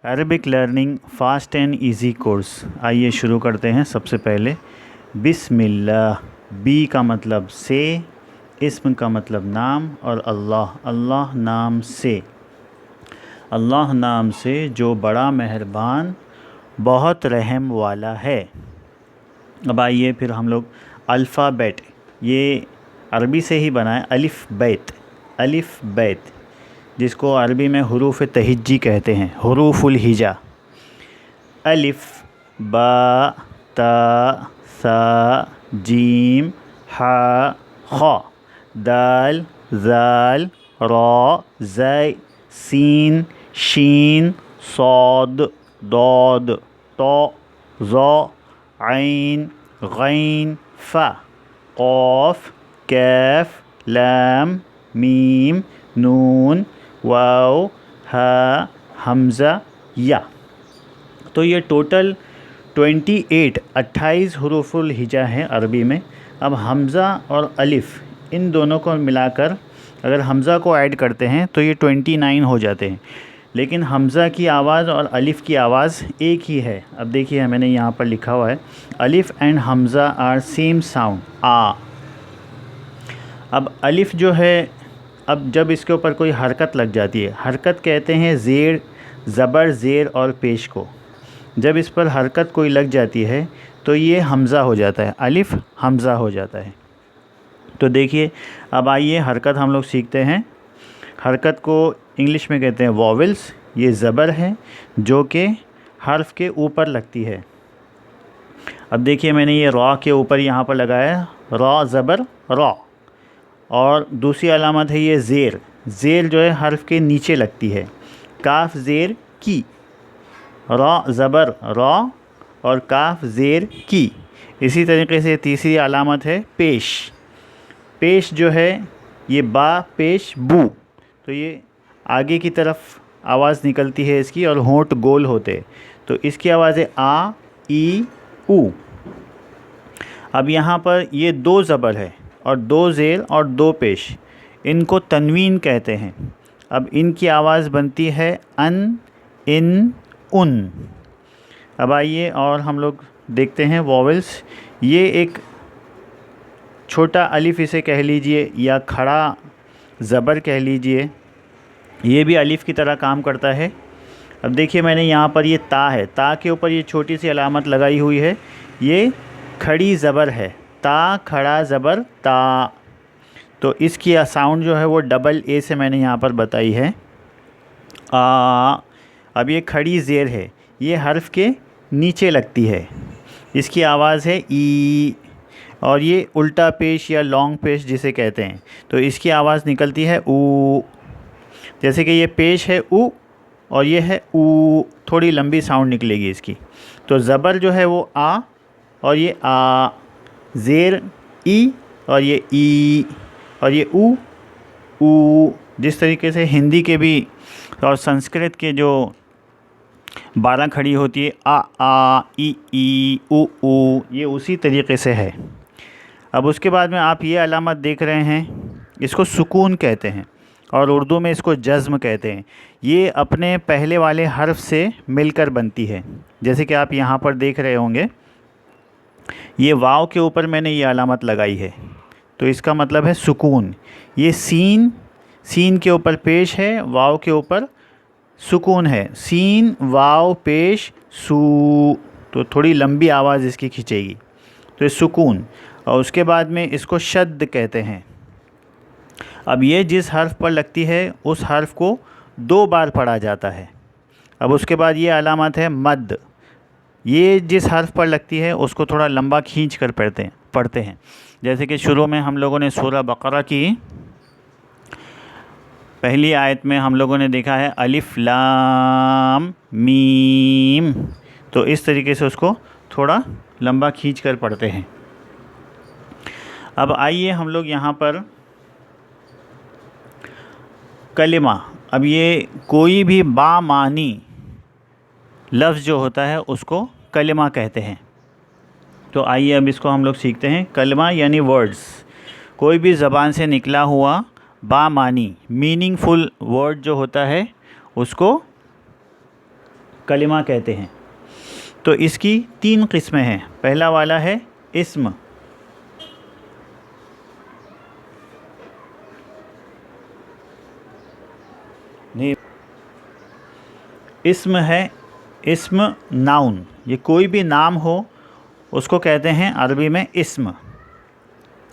Arabic learning fast and easy course. आइए शुरू करते हैं। सबसे पहले बिस्मिल्लाह। बी का मतलब से, इस्म का मतलब नाम, और अल्लाह, अल्लाह नाम से, अल्लाह नाम से जो बड़ा मेहरबान बहुत रहम वाला है। अब आइए फिर हम लोग अल्फ़ाबेट, ये अरबी से ही बना है, अलिफ़ बैत, अलिफ़ बैत, जिसको अरबी में हुरूफ़ तहिज्जी कहते हैं, हुरूफ़ुल हिजा। अलिफ़, बा, ता, सा, जीम, हा, खा, दाल, ज़ाल, रा, ज़ै, सीन, शीन, सौद, दौद, तो, ज़ौ, ऐन, गैन, फ़ा, क़ाफ़, कैफ़, लाम, मीम, नून, वाव, हा, हमज़ा, या। तो ये टोटल 28 हुरूफ़ुल हिजा हैं अरबी में। अब हमज़ा और अलिफ़ इन दोनों को मिलाकर अगर हमज़ा को ऐड करते हैं तो ये 29 हो जाते हैं, लेकिन हमज़ा की आवाज़ और अलिफ़ की आवाज़ एक ही है। अब देखिए मैंने यहाँ पर लिखा हुआ है, अलिफ़ एंड हमज़ा आर सेम साउंड, आ। अब अलिफ़ जो है, अब जब इसके ऊपर कोई हरकत लग जाती है, हरकत कहते हैं ज़ेर, ज़बर, ज़ेर और पेश को। जब इस पर हरकत कोई लग जाती है तो ये हमज़ा हो जाता है, अलिफ़ हमज़ा हो जाता है। तो देखिए अब आइए हरकत हम लोग सीखते हैं। हरकत को इंग्लिश में कहते हैं वॉवेल्स। ये ज़बर है जो कि हर्फ के ऊपर लगती है। अब देखिए मैंने ये रॉ के ऊपर यहाँ पर लगाया है, रॉ ज़बर रॉ। और दूसरी अलामत है ये ज़ेर, ज़ेर जो है हर्फ के नीचे लगती है, काफ ज़ेर की, रॉ ज़बर रॉ और काफ ज़ेर की। इसी तरीके से तीसरी अलामत है पेश, पेश जो है ये बा पेश बू, तो ये आगे की तरफ आवाज़ निकलती है इसकी और होंठ गोल होते, तो इसकी आवाज़ है आ, ई, ऊ। अब यहाँ पर ये दो ज़बर है और दो ज़ेर और दो पेश, इनको तनवीन कहते हैं। अब इनकी आवाज़ बनती है अन, इन, उन। अब आइए और हम लोग देखते हैं वॉवेल्स। ये एक छोटा अलिफ़ इसे कह लीजिए या खड़ा ज़बर कह लीजिए, ये भी अलिफ़ की तरह काम करता है। अब देखिए मैंने यहाँ पर ये ता है, ता के ऊपर ये छोटी सी अलामत लगाई हुई है, ये खड़ी ज़बर है, ता खड़ा ज़बर ता। तो इसकी साउंड जो है वो डबल ए से मैंने यहाँ पर बताई है, आ। अब ये खड़ी ज़ेर है, ये हर्फ के नीचे लगती है, इसकी आवाज़ है ई। और ये उल्टा पेश या लॉन्ग पेश जिसे कहते हैं, तो इसकी आवाज़ निकलती है ऊ। जैसे कि ये पेश है ऊ और ये है ऊ, थोड़ी लंबी साउंड निकलेगी इसकी। तो ज़बर जो है वो आ और ये आ, ज़ेर ई और ये ई, और ये ऊ। जिस तरीके से हिंदी के भी और संस्कृत के जो 12 खड़ी होती है, आ, ई, ऊ, ये उसी तरीके से है। अब उसके बाद में आप ये अलामत देख रहे हैं, इसको सुकून कहते हैं और उर्दू में इसको जज़्म कहते हैं। ये अपने पहले वाले हर्फ से मिलकर बनती है, जैसे कि आप यहाँ पर देख रहे होंगे, ये वाव के ऊपर मैंने ये अलामत लगाई है, तो इसका मतलब है सुकून। ये सीन, सीन के ऊपर पेश है, वाव के ऊपर सुकून है, सीन वाव पेश सू, तो थोड़ी लंबी आवाज़ इसकी खींचेगी, तो ये सुकून। और उसके बाद में इसको शद्द कहते हैं। अब ये जिस हर्फ पर लगती है उस हर्फ को 2 बार पढ़ा जाता है। अब उसके बाद ये अलामत है मद, ये जिस हर्फ पर लगती है उसको थोड़ा लंबा खींच कर पढ़ते हैं। जैसे कि शुरू में हम लोगों ने सूरह बकरा की पहली आयत में हम लोगों ने देखा है अलिफ लाम मीम, तो इस तरीके से उसको थोड़ा लंबा खींच कर पढ़ते हैं। अब आइए हम लोग यहाँ पर कलिमा, अब ये कोई भी बामानी लफ्ज़ जो होता है उसको कलिमा कहते हैं। तो आइए अब इसको हम लोग सीखते हैं। कलिमा यानी वर्ड्स, कोई भी ज़बान से निकला हुआ बामानी मीनिंगफुल वर्ड जो होता है उसको कलिमा कहते हैं। तो इसकी 3 किस्में हैं। पहला वाला है इस्म, नहीं, इस्म है, इस्म नाउन, ये कोई भी नाम हो उसको कहते हैं अरबी में इस्म।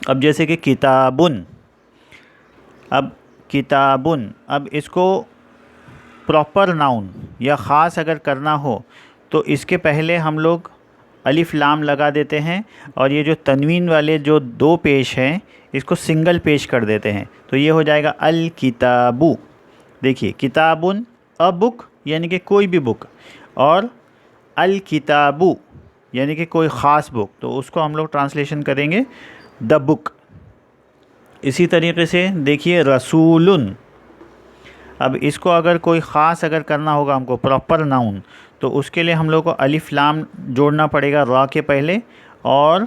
अब जैसे कि किताबुन, अब किताबुन, अब इसको प्रॉपर नाउन या ख़ास अगर करना हो तो इसके पहले हम लोग अलिफ लाम लगा देते हैं और ये जो तनवीन वाले जो 2 पेश हैं इसको सिंगल पेश कर देते हैं। तो ये हो जाएगा अल किताबु। देखिए किताबुन अ बुक यानी कि कोई भी बुक, और अल किताबु यानी कि कोई ख़ास बुक, तो उसको हम लोग ट्रांसलेशन करेंगे द बुक। इसी तरीके से देखिए रसूलुन, अब इसको अगर कोई ख़ास अगर करना होगा हमको प्रॉपर नाउन, तो उसके लिए हम लोग को अलिफ लाम जोड़ना पड़ेगा रा के पहले और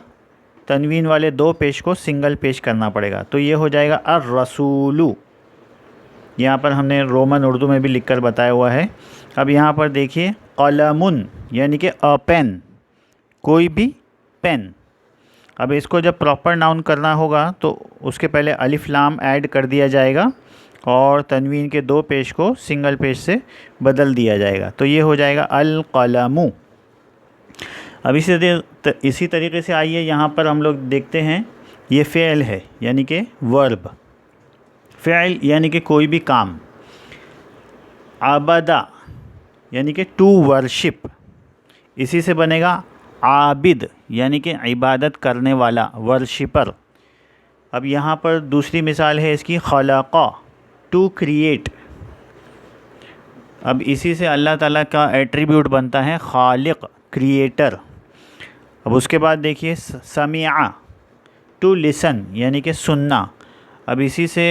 तनवीन वाले 2 पेश को सिंगल पेश करना पड़ेगा। तो ये हो जाएगा अर रसूलु। यहाँ पर हमने रोमन उर्दू में भी लिखकर बताया हुआ है। अब यहाँ पर देखिए कलमुन यानी कि अ पेन, कोई भी पेन। अब इसको जब प्रॉपर नाउन करना होगा तो उसके पहले अलिफ लाम ऐड कर दिया जाएगा और तनवीन के 2 पेश को सिंगल पेश से बदल दिया जाएगा। तो ये हो जाएगा अल कलमु। अब इसी तरीके से आइए यहाँ पर हम लोग देखते हैं, ये फ़ेल है यानी कि वर्ब, फ़ेल यानी कि कोई भी काम। आबदा यानी कि टू वर्शिप, इसी से बनेगा आबिद यानी कि इबादत करने वाला, वर्शिपर। अब यहाँ पर दूसरी मिसाल है इसकी खलक़ा, टू क्रिएट। अब इसी से अल्लाह ताला का एट्रीब्यूट बनता है खालिक, क्रिएटर। अब उसके बाद देखिए समिआ, टू लिसन यानी कि सुनना। अब इसी से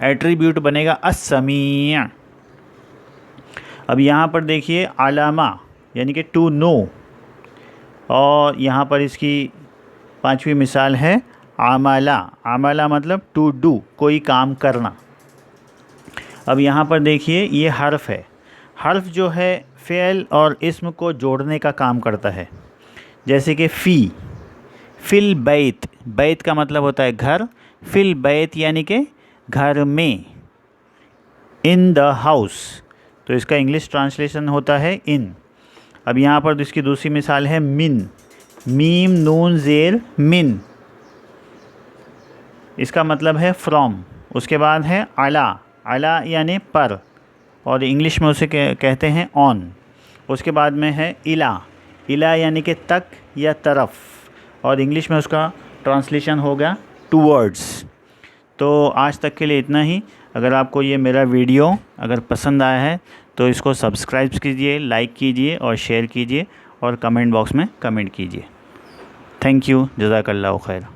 एट्रीब्यूट बनेगा अस्समीअ। अब यहाँ पर देखिए अलामा यानी कि टू नो, और यहाँ पर इसकी 5वीं मिसाल है आमला। आमला मतलब टू डू, कोई काम करना। अब यहाँ पर देखिए ये हर्फ है। हर्फ जो है फ़ेल और इस्म को जोड़ने का काम करता है। जैसे कि फ़ी, फ़िल बैत, बैत का मतलब होता है घर, फ़िल बैत यानी कि घर में। इन द हाउस, तो इसका इंग्लिश ट्रांसलेशन होता है इन। अब यहाँ पर इसकी दूसरी मिसाल है मिन, मीम नून ज़ेर मिन, इसका मतलब है फ्रॉम। उसके बाद है अला, अला यानी पर, और इंग्लिश में उसे कहते हैं ऑन। उसके बाद में है इला, इला यानी कि तक या तरफ, और इंग्लिश में उसका ट्रांसलेशन होगा टूवर्ड्स। तो आज तक के लिए इतना ही। अगर आपको ये मेरा वीडियो अगर पसंद आया है तो इसको सब्सक्राइब कीजिए, लाइक कीजिए और शेयर कीजिए, और कमेंट बॉक्स में कमेंट कीजिए। थैंक यू, जज़ाकल्लाहु खैर।